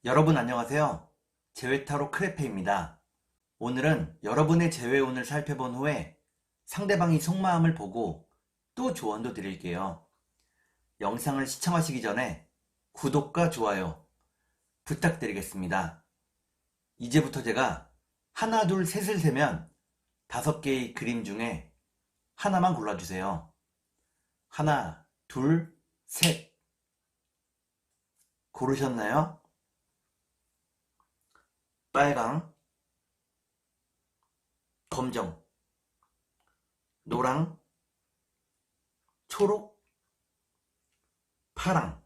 여러분 안녕하세요. 재회타로 크레페입니다. 오늘은 여러분의 재회운을 살펴본 후에 상대방이 속마음을 보고 또 조언도 드릴게요. 영상을 시청하시기 전에 구독과 좋아요 부탁드리겠습니다. 이제부터 제가 하나, 둘, 셋을 세면 5개의 그림 중에 하나만 골라주세요. 하나, 둘, 셋. 고르셨나요? 빨강, 검정, 노랑, 초록, 파랑.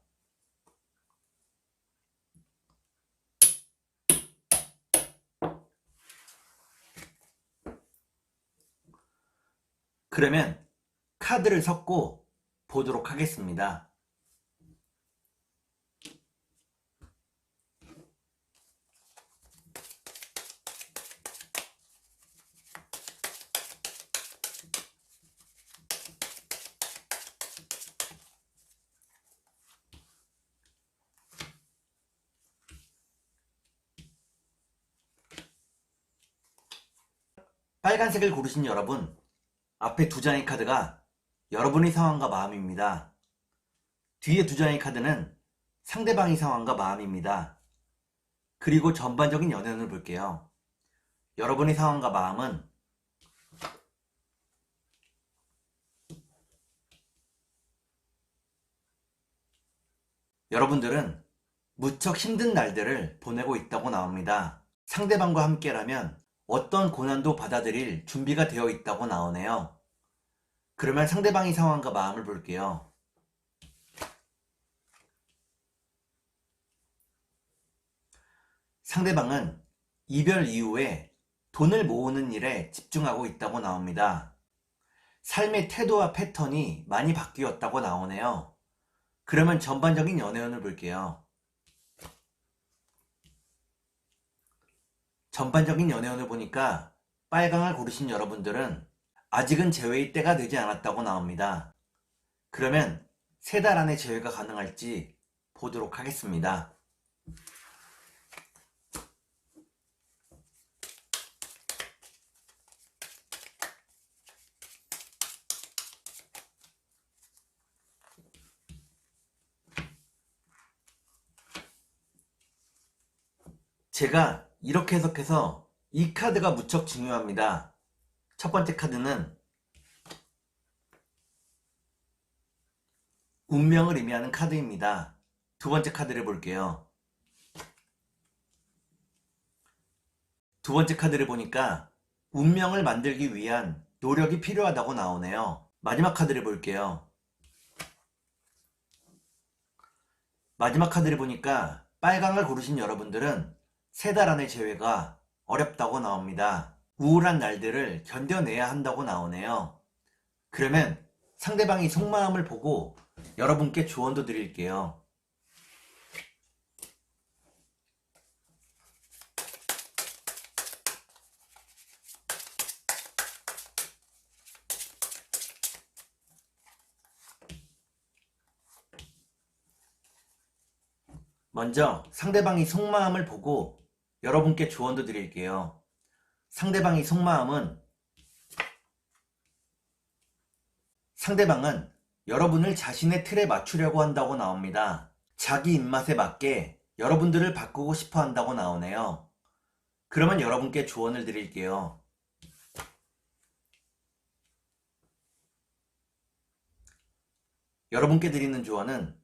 그러면 카드를 섞고 보도록 하겠습니다. 빨간색을 고르신 여러분, 앞에 2장의 카드가 여러분의 상황과 마음입니다. 뒤에 2장의 카드는 상대방의 상황과 마음입니다. 그리고 전반적인 연연을 볼게요. 여러분의 상황과 마음은 여러분들은 무척 힘든 날들을 보내고 있다고 나옵니다. 상대방과 함께라면 어떤 고난도 받아들일 준비가 되어 있다고 나오네요. 그러면 상대방의 상황과 마음을 볼게요. 상대방은 이별 이후에 돈을 모으는 일에 집중하고 있다고 나옵니다. 삶의 태도와 패턴이 많이 바뀌었다고 나오네요. 그러면 전반적인 연애운을 볼게요. 전반적인 연애운을 보니까 빨강을 고르신 여러분들은 아직은 재회의 때가 되지 않았다고 나옵니다. 그러면 3달 안에 재회가 가능할지 보도록 하겠습니다. 제가 이렇게 해석해서 이 카드가 무척 중요합니다. 첫 번째 카드는 운명을 의미하는 카드입니다. 두 번째 카드를 볼게요. 두 번째 카드를 보니까 운명을 만들기 위한 노력이 필요하다고 나오네요. 마지막 카드를 볼게요. 마지막 카드를 보니까 빨강을 고르신 여러분들은 3달 안의 재회가 어렵다고 나옵니다. 우울한 날들을 견뎌내야 한다고 나오네요. 그러면 상대방이 속마음을 보고 여러분께 조언도 드릴게요. 먼저 상대방이 속마음을 보고 여러분께 조언도 드릴게요. 상대방의 속마음은 상대방은 여러분을 자신의 틀에 맞추려고 한다고 나옵니다. 자기 입맛에 맞게 여러분들을 바꾸고 싶어 한다고 나오네요. 그러면 여러분께 조언을 드릴게요. 여러분께 드리는 조언은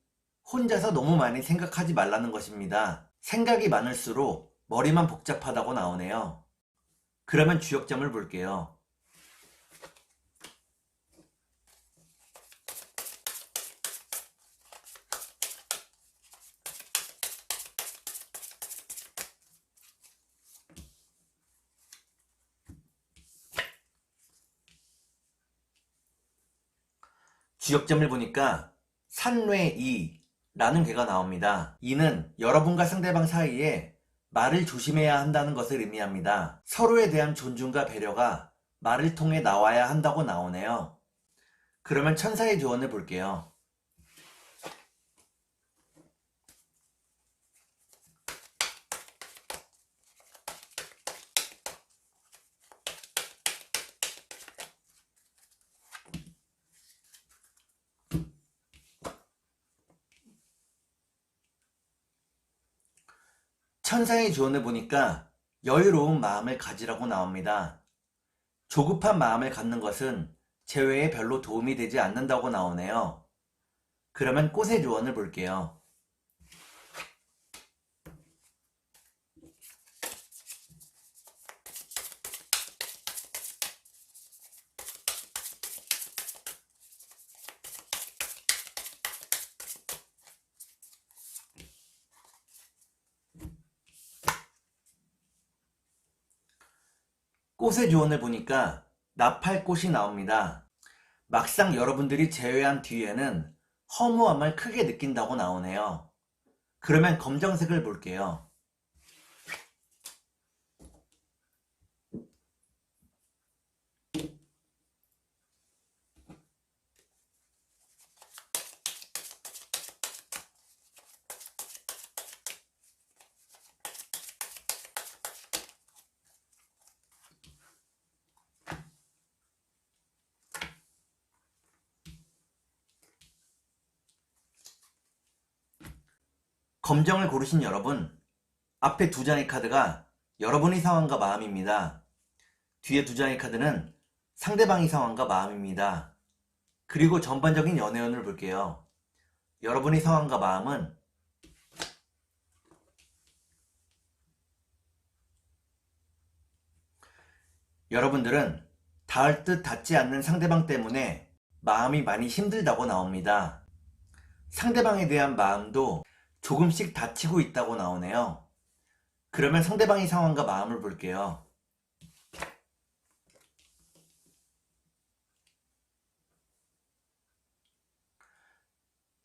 혼자서 너무 많이 생각하지 말라는 것입니다. 생각이 많을수록 머리만 복잡하다고 나오네요. 그러면 주역점을 볼게요. 주역점을 보니까 산뇌이라는 괴가 나옵니다. 이는 여러분과 상대방 사이에 말을 조심해야 한다는 것을 의미합니다. 서로에 대한 존중과 배려가 말을 통해 나와야 한다고 나오네요. 그러면 천사의 조언을 볼게요. 천사의 조언을 보니까 여유로운 마음을 가지라고 나옵니다. 조급한 마음을 갖는 것은 재회에 별로 도움이 되지 않는다고 나오네요. 그러면 꽃의 조언을 볼게요. 꽃의 조언을 보니까 나팔꽃이 나옵니다. 막상 여러분들이 재회한 뒤에는 허무함을 크게 느낀다고 나오네요. 그러면 검정색을 볼게요. 검정을 고르신 여러분, 앞에 두 장의 카드가 여러분의 상황과 마음입니다. 뒤에 두 장의 카드는 상대방의 상황과 마음입니다. 그리고 전반적인 연애운을 볼게요. 여러분의 상황과 마음은 여러분들은 닿을 듯 닿지 않는 상대방 때문에 마음이 많이 힘들다고 나옵니다. 상대방에 대한 마음도 조금씩 다치고 있다고 나오네요. 그러면 상대방의 상황과 마음을 볼게요.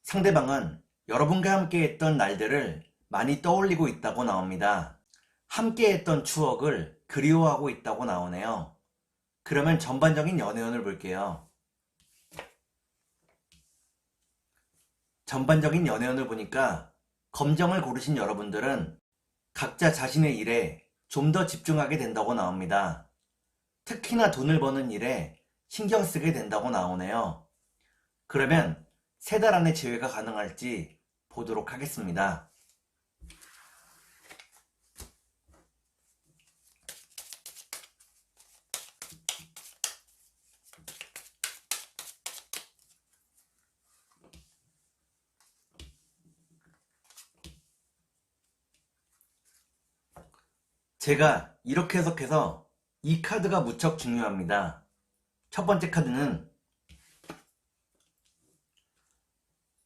상대방은 여러분과 함께 했던 날들을 많이 떠올리고 있다고 나옵니다. 함께 했던 추억을 그리워하고 있다고 나오네요. 그러면 전반적인 연애운을 볼게요. 전반적인 연애운을 보니까 검정을 고르신 여러분들은 각자 자신의 일에 좀 더 집중하게 된다고 나옵니다. 특히나 돈을 버는 일에 신경 쓰게 된다고 나오네요. 그러면 3달 안에 재회가 가능할지 보도록 하겠습니다. 제가 이렇게 해석해서 이 카드가 무척 중요합니다. 첫 번째 카드는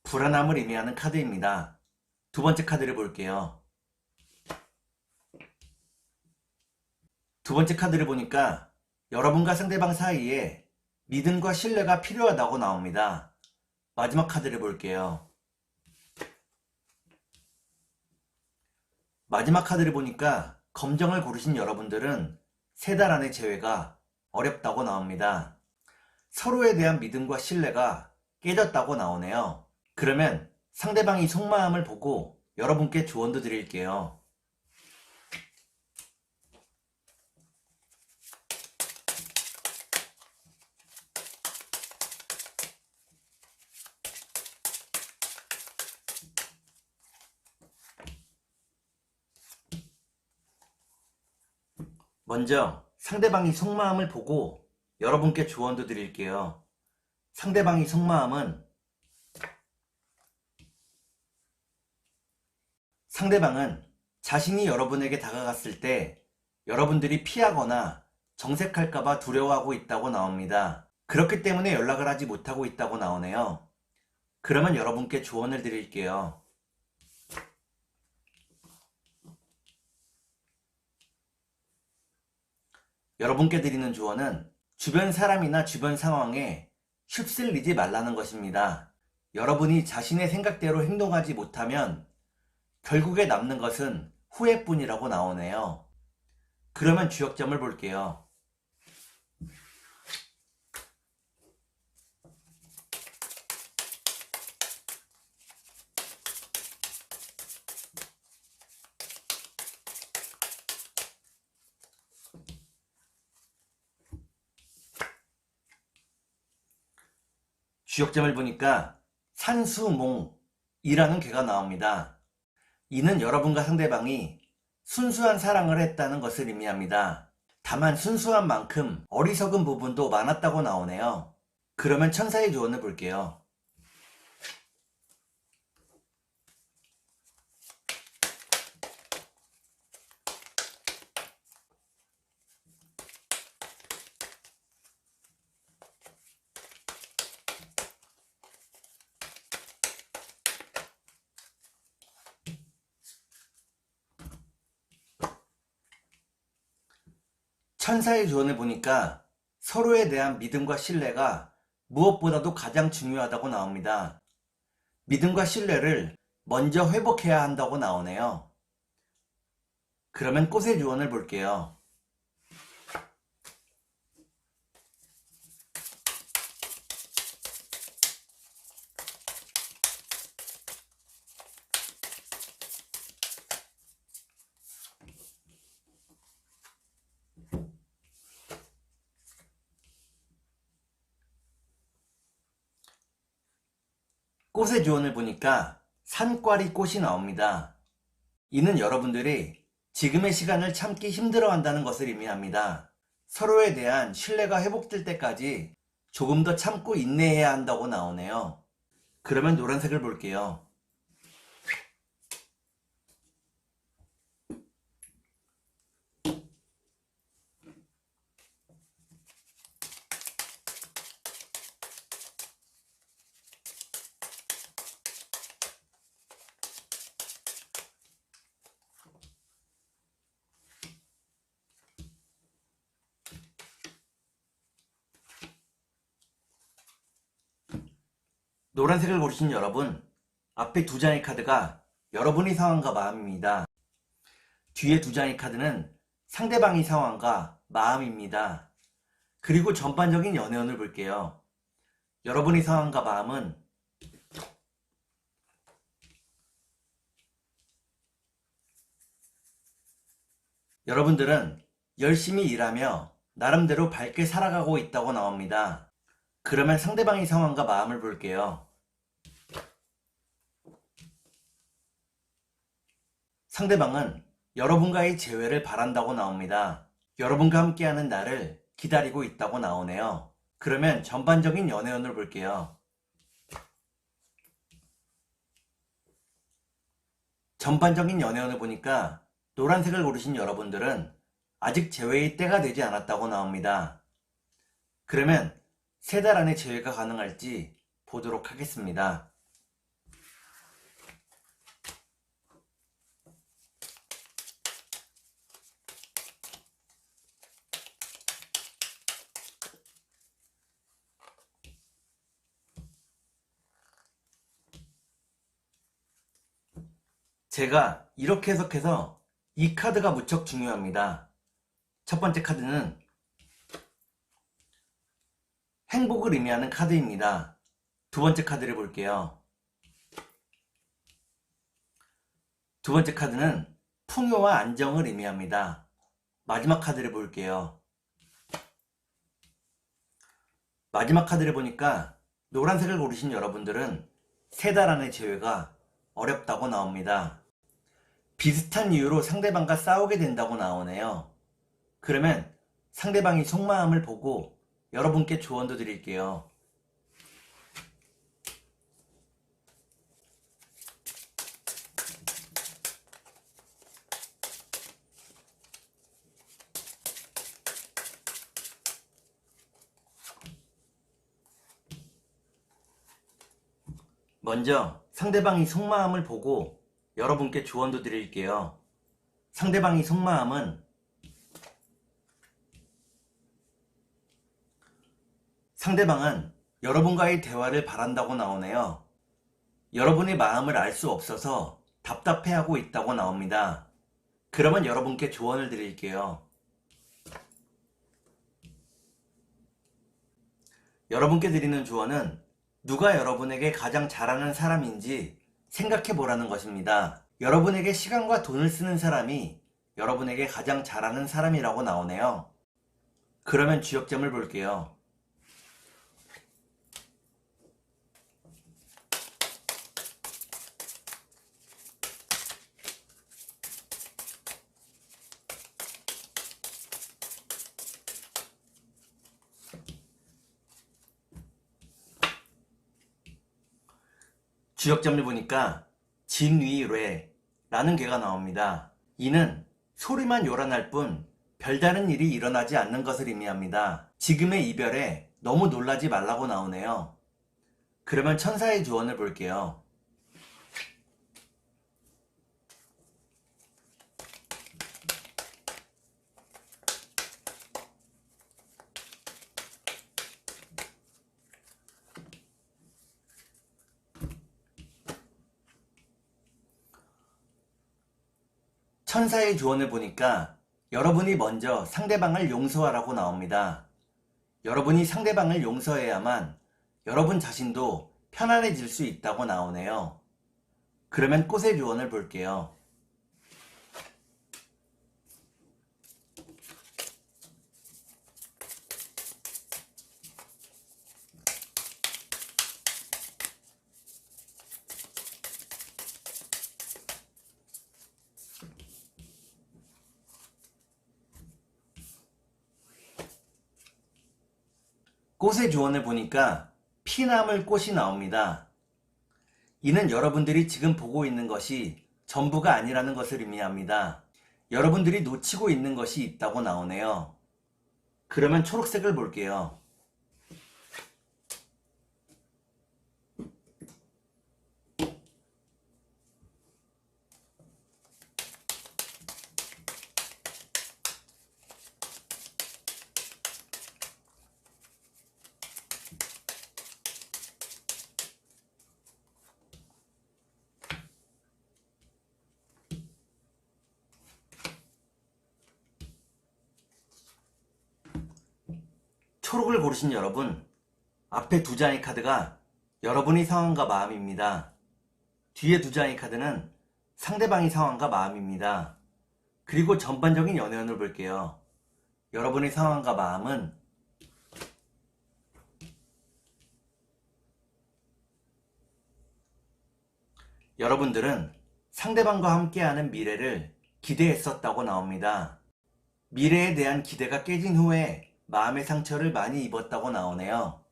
불안함을 의미하는 카드입니다. 두 번째 카드를 볼게요. 두 번째 카드를 보니까 여러분과 상대방 사이에 믿음과 신뢰가 필요하다고 나옵니다. 마지막 카드를 볼게요. 마지막 카드를 보니까 검정을 고르신 여러분들은 3달 안에 재회가 어렵다고 나옵니다. 서로에 대한 믿음과 신뢰가 깨졌다고 나오네요. 그러면 상대방이 속마음을 보고 여러분께 조언도 드릴게요. 먼저 상대방이 속마음을 보고 여러분께 조언도 드릴게요. 상대방이 속마음은 상대방은 자신이 여러분에게 다가갔을 때 여러분들이 피하거나 정색할까봐 두려워하고 있다고 나옵니다. 그렇기 때문에 연락을 하지 못하고 있다고 나오네요. 그러면 여러분께 조언을 드릴게요. 여러분께 드리는 조언은 주변 사람이나 주변 상황에 휩쓸리지 말라는 것입니다. 여러분이 자신의 생각대로 행동하지 못하면 결국에 남는 것은 후회뿐이라고 나오네요. 그러면 주역점을 볼게요. 주역점을 보니까 산수몽이라는 괴가 나옵니다. 이는 여러분과 상대방이 순수한 사랑을 했다는 것을 의미합니다. 다만 순수한 만큼 어리석은 부분도 많았다고 나오네요. 그러면 천사의 조언을 볼게요. 천사의 조언을 보니까 서로에 대한 믿음과 신뢰가 무엇보다도 가장 중요하다고 나옵니다. 믿음과 신뢰를 먼저 회복해야 한다고 나오네요. 그러면 꽃의 조언을 볼게요. 꽃의 조언을 보니까 산과리 꽃이 나옵니다. 이는 여러분들이 지금의 시간을 참기 힘들어 한다는 것을 의미합니다. 서로에 대한 신뢰가 회복될 때까지 조금 더 참고 인내해야 한다고 나오네요. 그러면 노란색을 볼게요. 노란색을 고르신 여러분, 앞에 두 장의 카드가 여러분의 상황과 마음입니다. 뒤에 두 장의 카드는 상대방의 상황과 마음입니다. 그리고 전반적인 연애운을 볼게요. 여러분의 상황과 마음은 여러분들은 열심히 일하며 나름대로 밝게 살아가고 있다고 나옵니다. 그러면 상대방의 상황과 마음을 볼게요. 상대방은 여러분과의 재회를 바란다고 나옵니다. 여러분과 함께하는 날을 기다리고 있다고 나오네요. 그러면 전반적인 연애운을 볼게요. 전반적인 연애운을 보니까 노란색을 고르신 여러분들은 아직 재회의 때가 되지 않았다고 나옵니다. 그러면 3달 안에 재회가 가능할지 보도록 하겠습니다. 제가 이렇게 해석해서 이 카드가 무척 중요합니다. 첫 번째 카드는 행복을 의미하는 카드입니다. 두 번째 카드를 볼게요. 두 번째 카드는 풍요와 안정을 의미합니다. 마지막 카드를 볼게요. 마지막 카드를 보니까 노란색을 고르신 여러분들은 3달 안의 재회가 어렵다고 나옵니다. 비슷한 이유로 상대방과 싸우게 된다고 나오네요. 그러면 상대방이 속마음을 보고 여러분께 조언도 드릴게요. 먼저 상대방이 속마음을 보고 여러분께 조언도 드릴게요. 상대방이 속마음은 상대방은 여러분과의 대화를 바란다고 나오네요. 여러분의 마음을 알 수 없어서 답답해하고 있다고 나옵니다. 그러면 여러분께 조언을 드릴게요. 여러분께 드리는 조언은 누가 여러분에게 가장 잘하는 사람인지 생각해 보라는 것입니다. 여러분에게 시간과 돈을 쓰는 사람이 여러분에게 가장 잘하는 사람이라고 나오네요. 그러면 주역점을 볼게요. 주역점을 보니까 진위례라는 괴가 나옵니다. 이는 소리만 요란할 뿐 별다른 일이 일어나지 않는 것을 의미합니다. 지금의 이별에 너무 놀라지 말라고 나오네요. 그러면 천사의 조언을 볼게요. 천사의 조언을 보니까 여러분이 먼저 상대방을 용서하라고 나옵니다. 여러분이 상대방을 용서해야만 여러분 자신도 편안해질 수 있다고 나오네요. 그러면 꽃의 조언을 볼게요. 꽃의 조언을 보니까 피나물 꽃이 나옵니다. 이는 여러분들이 지금 보고 있는 것이 전부가 아니라는 것을 의미합니다. 여러분들이 놓치고 있는 것이 있다고 나오네요. 그러면 초록색을 볼게요. 초록을 고르신 여러분, 앞에 두 장의 카드가 여러분의 상황과 마음입니다. 뒤에 두 장의 카드는 상대방의 상황과 마음입니다. 그리고 전반적인 연애운을 볼게요. 여러분의 상황과 마음은 여러분들은 상대방과 함께하는 미래를 기대했었다고 나옵니다. 미래에 대한 기대가 깨진 후에 마음의 상처를 많이 입었다고 나오네요.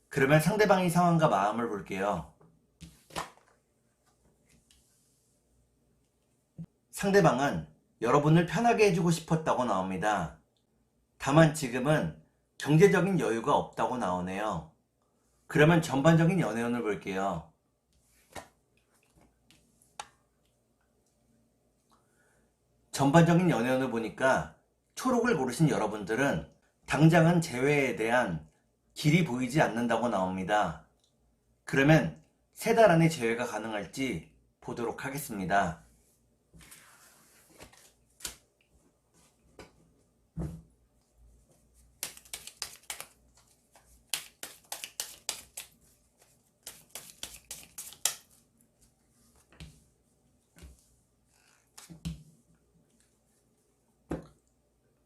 그러면 상대방의 상황과 마음을 볼게요. 상대방은 여러분을 편하게 해주고 싶었다고 나옵니다. 다만 지금은 경제적인 여유가 없다고 나오네요. 그러면 전반적인 연애운을 볼게요. 전반적인 연애운을 보니까 초록을 고르신 여러분들은 당장은 재회에 대한 길이 보이지 않는다고 나옵니다. 그러면 3달 안에 재회가 가능할지 보도록 하겠습니다.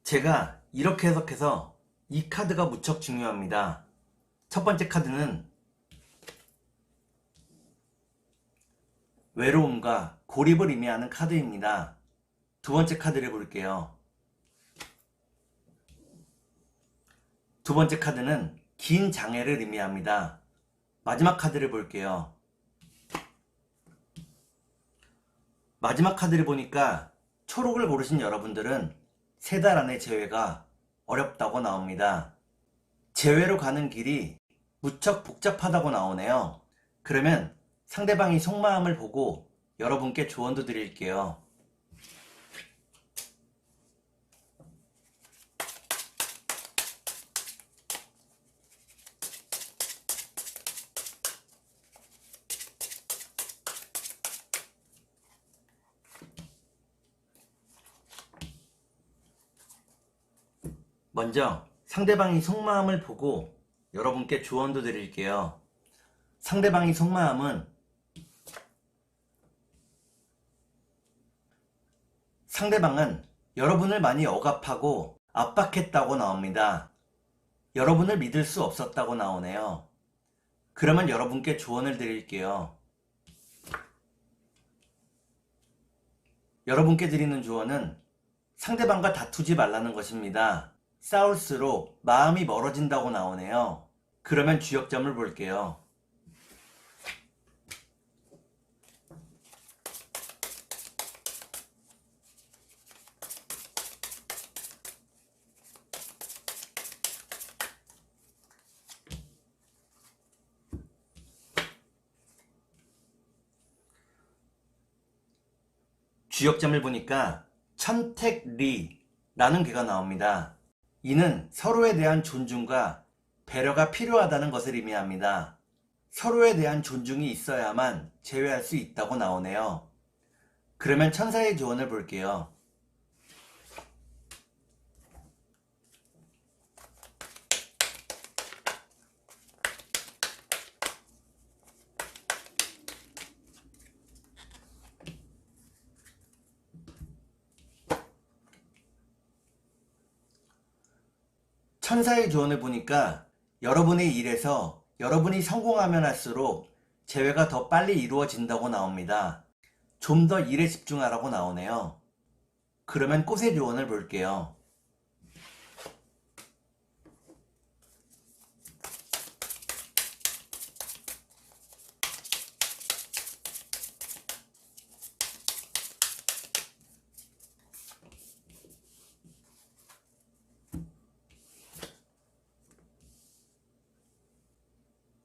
제가 이렇게 해석해서 이 카드가 무척 중요합니다. 첫 번째 카드는 외로움과 고립을 의미하는 카드입니다. 두 번째 카드를 볼게요. 두 번째 카드는 긴 장애를 의미합니다. 마지막 카드를 볼게요. 마지막 카드를 보니까 초록을 고르신 여러분들은 3달 안에 재회가 어렵다고 나옵니다. 재회로 가는 길이 무척 복잡하다고 나오네요. 그러면 상대방이 속마음을 보고 여러분께 조언도 드릴게요. 먼저 상대방이 속마음을 보고 여러분께 조언도 드릴게요. 상대방의 속마음은 상대방은 여러분을 많이 억압하고 압박했다고 나옵니다. 여러분을 믿을 수 없었다고 나오네요. 그러면 여러분께 조언을 드릴게요. 여러분께 드리는 조언은 상대방과 다투지 말라는 것입니다. 싸울수록 마음이 멀어진다고 나오네요. 그러면 주역점을 볼게요. 주역점을 보니까 천택리라는 괴가 나옵니다. 이는 서로에 대한 존중과 배려가 필요하다는 것을 의미합니다. 서로에 대한 존중이 있어야만 제외할 수 있다고 나오네요. 그러면 천사의 조언을 볼게요. 천사의 조언을 보니까 여러분의 일에서 여러분이 성공하면 할수록 재회가 더 빨리 이루어진다고 나옵니다. 좀 더 일에 집중하라고 나오네요. 그러면 꽃의 조언을 볼게요.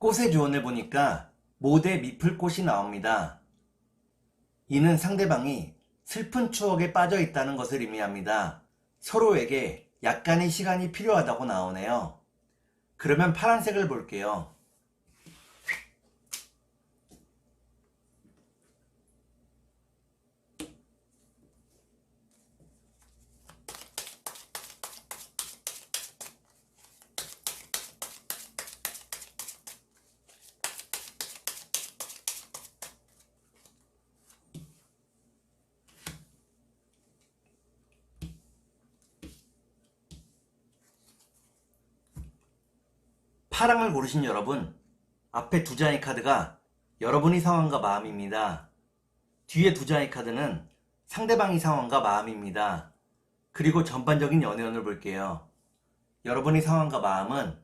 꽃의 조언을 보니까 모대 미풀꽃이 나옵니다. 이는 상대방이 슬픈 추억에 빠져 있다는 것을 의미합니다. 서로에게 약간의 시간이 필요하다고 나오네요. 그러면 파란색을 볼게요. 파랑을 고르신 여러분, 앞에 두 장의 카드가 여러분의 상황과 마음입니다. 뒤에 두 장의 카드는 상대방의 상황과 마음입니다. 그리고 전반적인 연애운을 볼게요. 여러분의 상황과 마음은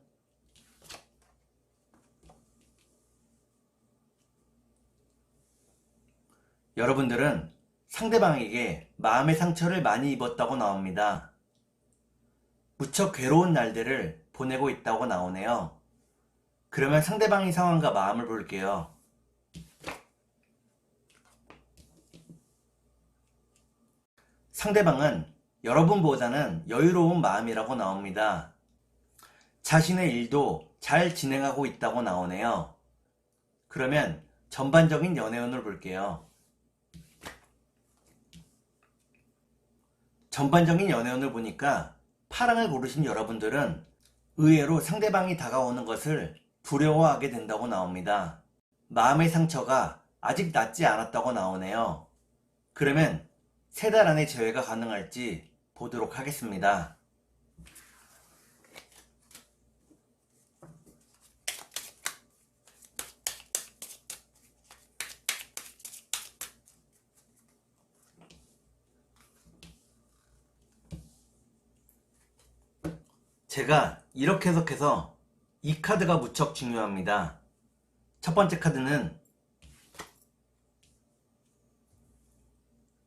여러분들은 상대방에게 마음의 상처를 많이 입었다고 나옵니다. 무척 괴로운 날들을 보내고 있다고 나오네요. 그러면 상대방의 상황과 마음을 볼게요. 상대방은 여러분보다는 여유로운 마음이라고 나옵니다. 자신의 일도 잘 진행하고 있다고 나오네요. 그러면 전반적인 연애운을 볼게요. 전반적인 연애운을 보니까 파랑을 고르신 여러분들은 의외로 상대방이 다가오는 것을 두려워하게 된다고 나옵니다. 마음의 상처가 아직 낫지 않았다고 나오네요. 그러면 3달 안에 재회가 가능할지 보도록 하겠습니다. 제가 이렇게 해석해서 이 카드가 무척 중요합니다. 첫 번째 카드는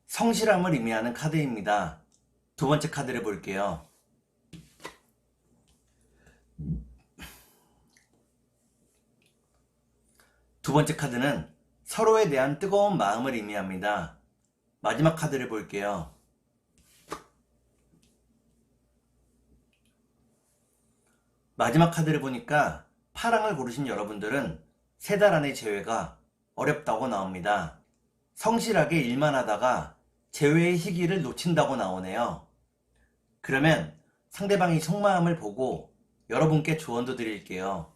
성실함을 의미하는 카드입니다. 두 번째 카드를 볼게요. 두 번째 카드는 서로에 대한 뜨거운 마음을 의미합니다. 마지막 카드를 볼게요. 마지막 카드를 보니까 파랑을 고르신 여러분들은 3달 안의 재회가 어렵다고 나옵니다. 성실하게 일만 하다가 재회의 시기를 놓친다고 나오네요. 그러면 상대방이 속마음을 보고 여러분께 조언도 드릴게요.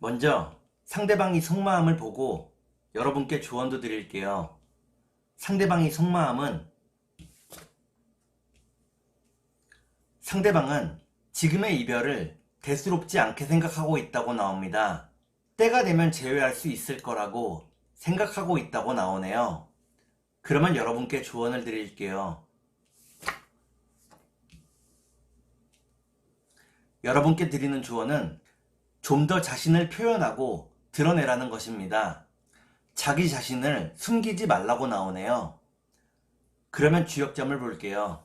먼저 상대방이 속마음을 보고 여러분께 조언도 드릴게요. 상대방의 속마음은 상대방은 지금의 이별을 대수롭지 않게 생각하고 있다고 나옵니다. 때가 되면 재회할 수 있을 거라고 생각하고 있다고 나오네요. 그러면 여러분께 조언을 드릴게요. 여러분께 드리는 조언은 좀 더 자신을 표현하고 드러내라는 것입니다. 자기 자신을 숨기지 말라고 나오네요. 그러면 주역점을 볼게요.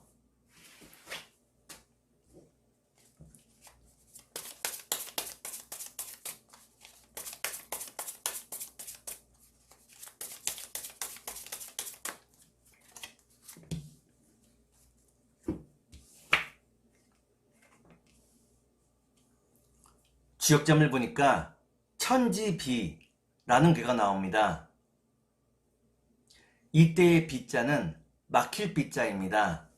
주역점을 보니까 천지비라는 괴가 나옵니다. 이때의 비자는 막힐 비자입니다.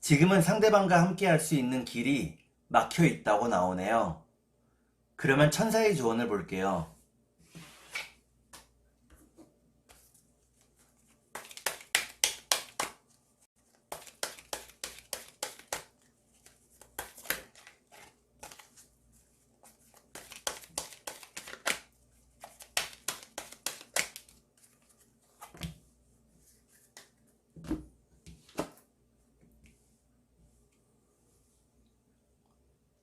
지금은 상대방과 함께 할 수 있는 길이 막혀 있다고 나오네요. 그러면 천사의 조언을 볼게요.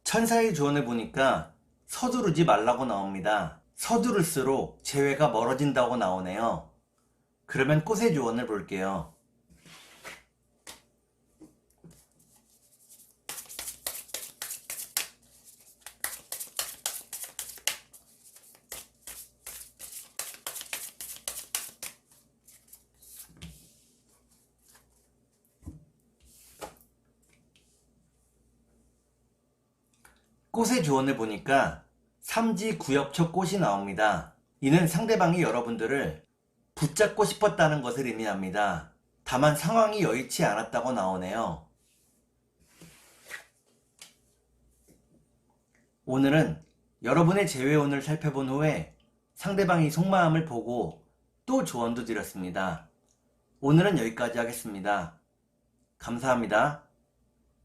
천사의 조언을 보니까 서두르지 말라고 나옵니다. 서두를수록 재회가 멀어진다고 나오네요. 그러면 꽃의 조언을 볼게요. 꽃의 조언을 보니까 삼지구엽초 꽃이 나옵니다. 이는 상대방이 여러분들을 붙잡고 싶었다는 것을 의미합니다. 다만 상황이 여의치 않았다고 나오네요. 오늘은 여러분의 재회운을 살펴본 후에 상대방이 속마음을 보고 또 조언도 드렸습니다. 오늘은 여기까지 하겠습니다. 감사합니다.